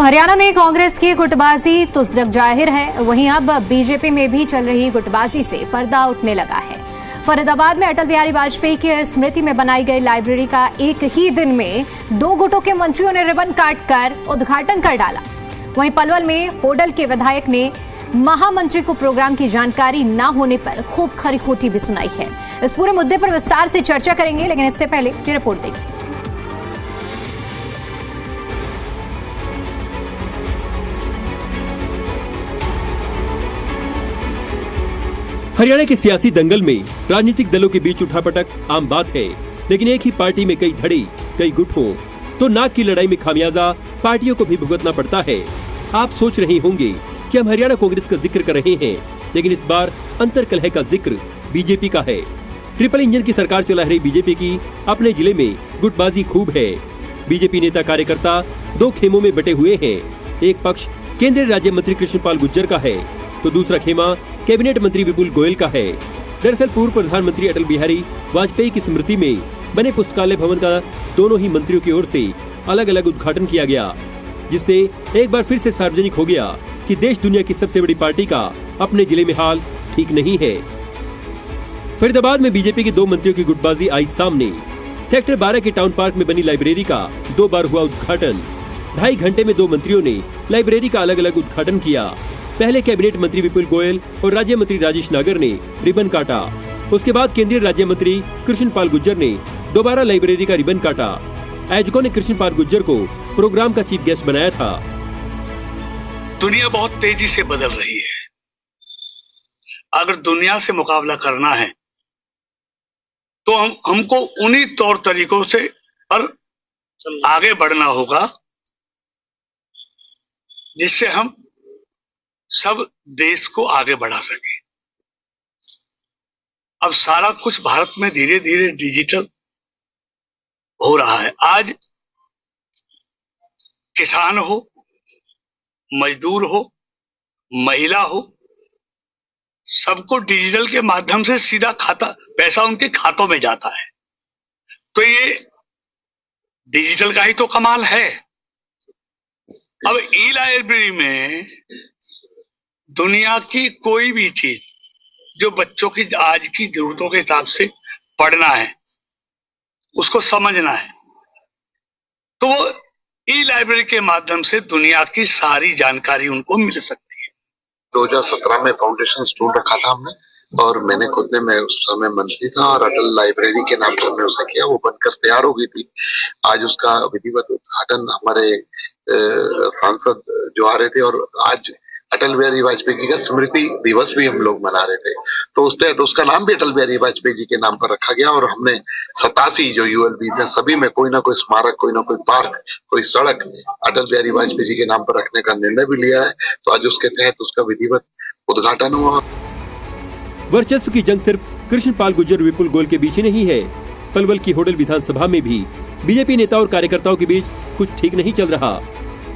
हरियाणा में कांग्रेस की गुटबाजी तो जग जाहिर है, वहीं अब बीजेपी में भी चल रही गुटबाजी से पर्दा उठने लगा है। फरीदाबाद में अटल बिहारी वाजपेयी की स्मृति में बनाई गई लाइब्रेरी का एक ही दिन में 2 गुटों के मंत्रियों ने रिबन काटकर उद्घाटन कर डाला। वहीं पलवल में होडल के विधायक ने महामंत्री को प्रोग्राम की जानकारी न होने पर खूब खरी खोटी भी सुनाई है। इस पूरे मुद्दे पर विस्तार से चर्चा करेंगे, लेकिन इससे पहले ये रिपोर्ट देखिए। हरियाणा के सियासी दंगल में राजनीतिक दलों के बीच उठापटक आम बात है, लेकिन एक ही पार्टी में कई धड़े कई गुट हों तो नाक की लड़ाई में खामियाजा पार्टियों को भी भुगतना पड़ता है। आप सोच रहे होंगे कि हम हरियाणा कांग्रेस का जिक्र कर रहे हैं, लेकिन इस बार अंतर कलह का जिक्र बीजेपी का है। ट्रिपल इंजन की सरकार चला रही बीजेपी की अपने जिले में गुटबाजी खूब है। बीजेपी नेता कार्यकर्ता 2 खेमों में बटे हुए हैं। एक पक्ष केंद्रीय राज्य मंत्री कृष्णपाल गुर्जर का है तो दूसरा खेमा कैबिनेट मंत्री विपुल गोयल का है। दरअसल पूर्व प्रधानमंत्री अटल बिहारी वाजपेयी की स्मृति में बने पुस्तकालय भवन का दोनों ही मंत्रियों की ओर से अलग अलग उद्घाटन किया गया, जिससे एक बार फिर से सार्वजनिक हो गया कि देश दुनिया की सबसे बड़ी पार्टी का अपने जिले में हाल ठीक नहीं है। फरीदाबाद में बीजेपी के 2 मंत्रियों की गुटबाजी आई सामने। सेक्टर 12 के टाउन पार्क में बनी लाइब्रेरी का 2 बार हुआ उद्घाटन। 2.5 घंटे में 2 मंत्रियों ने लाइब्रेरी का अलग अलग उद्घाटन किया। पहले कैबिनेट मंत्री विपुल गोयल और राज्य मंत्री राजेश नागर ने रिबन काटा। उसके बाद केंद्रीय राज्य मंत्री कृष्णपाल गुर्जर ने दोबारा लाइब्रेरी का रिबन काटा। आयोजकों ने कृष्णपाल गुर्जर को प्रोग्राम का चीफ गेस्ट बनाया था। दुनिया बहुत तेजी से बदल रही है। अगर दुनिया से मुकाबला करना है तो हमको उन्हीं तौर तरीकों से पर आगे बढ़ना होगा जिससे हम सब देश को आगे बढ़ा सके। अब सारा कुछ भारत में धीरे धीरे डिजिटल हो रहा है। आज किसान हो, मजदूर हो, महिला हो, सबको डिजिटल के माध्यम से सीधा पैसा उनके खातों में जाता है। तो ये डिजिटल का ही तो कमाल है। अब ई लाइब्रेरी में दुनिया की कोई भी चीज जो बच्चों की आज की जरूरतों के हिसाब से पढ़ना है, उसको समझना है, तो वो ई लाइब्रेरी के माध्यम से दुनिया की सारी जानकारी उनको मिल सकती है। 2017 में फाउंडेशन स्टोन रखा था हमने, और मैंने खुद ने, मैं उस समय मंत्री था और अटल लाइब्रेरी के नाम से हमने उसे किया। वो बनकर तैयार हो गई थी। आज उसका विधिवत उद्घाटन हमारे सांसद जो आ रहे थे, और आज अटल बिहारी वाजपेयी जी का स्मृति दिवस भी हम लोग मना रहे थे, तो उस तहत उसका नाम भी अटल बिहारी वाजपेयी जी के नाम पर रखा गया। और हमने 87 जो यूएलबीज हैं सभी में कोई ना कोई स्मारक, कोई ना कोई पार्क, कोई सड़क अटल बिहारी वाजपेयी जी के नाम पर रखने का निर्णय भी लिया है। तो आज उसके तहत उसका विधिवत उद्घाटन हुआ। वर्चस्व की जंग सिर्फ कृष्णपाल गुर्जर विपुल गोयल के बीच ही नहीं है। पलवल की होडल विधानसभा में भी बीजेपी नेता और कार्यकर्ताओं के बीच कुछ ठीक नहीं चल रहा।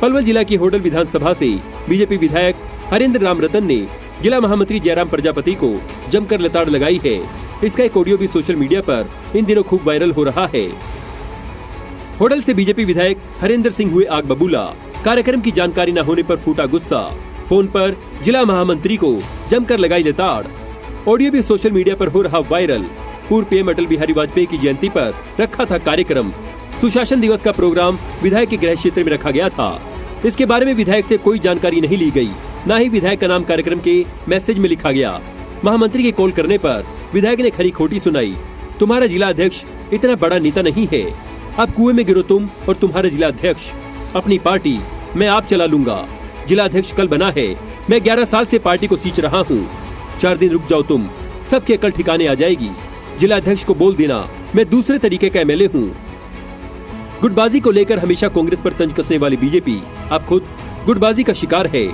पलवल जिला की होडल विधानसभा से बीजेपी विधायक हरेंद्र राम रतन ने जिला महामंत्री जयराम प्रजापति को जमकर लताड़ लगाई है। इसका एक ऑडियो भी सोशल मीडिया पर इन दिनों खूब वायरल हो रहा है। होडल से बीजेपी विधायक हरेंद्र सिंह हुए आग बबूला। कार्यक्रम की जानकारी न होने पर फूटा गुस्सा। फोन पर जिला महामंत्री को जमकर लगाई लताड़। ऑडियो भी सोशल मीडिया पर हो रहा वायरल। पूर्व पीएम अटल बिहारी वाजपेयी की जयंती पर रखा था कार्यक्रम। सुशासन दिवस का प्रोग्राम विधायक के गृह क्षेत्र में रखा गया था। इसके बारे में विधायक से कोई जानकारी नहीं ली गई, न ही विधायक का नाम कार्यक्रम के मैसेज में लिखा गया। महामंत्री के कॉल करने पर विधायक ने खरी खोटी सुनाई। तुम्हारा जिला अध्यक्ष इतना बड़ा नेता नहीं है, अब कुएं में गिरो तुम और तुम्हारा जिला अध्यक्ष। अपनी पार्टी मैं आप चला लूंगा। जिला अध्यक्ष कल बना है, मैं 11 साल से पार्टी को सींच रहा हूँ। 4 दिन रुक जाओ तुम, सबकी अकल ठिकाने आ जाएगी। जिला अध्यक्ष को बोल देना मैं दूसरे तरीके का एमएलए हूँ। गुटबाजी को लेकर हमेशा कांग्रेस पर तंज कसने वाली बीजेपी अब खुद गुटबाजी का शिकार है।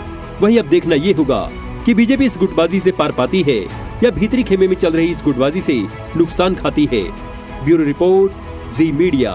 वहीं अब देखना ये होगा कि बीजेपी इस गुटबाजी से पार पाती है या भीतरी खेमे में चल रही इस गुटबाजी से नुकसान खाती है। ब्यूरो रिपोर्ट, जी मीडिया।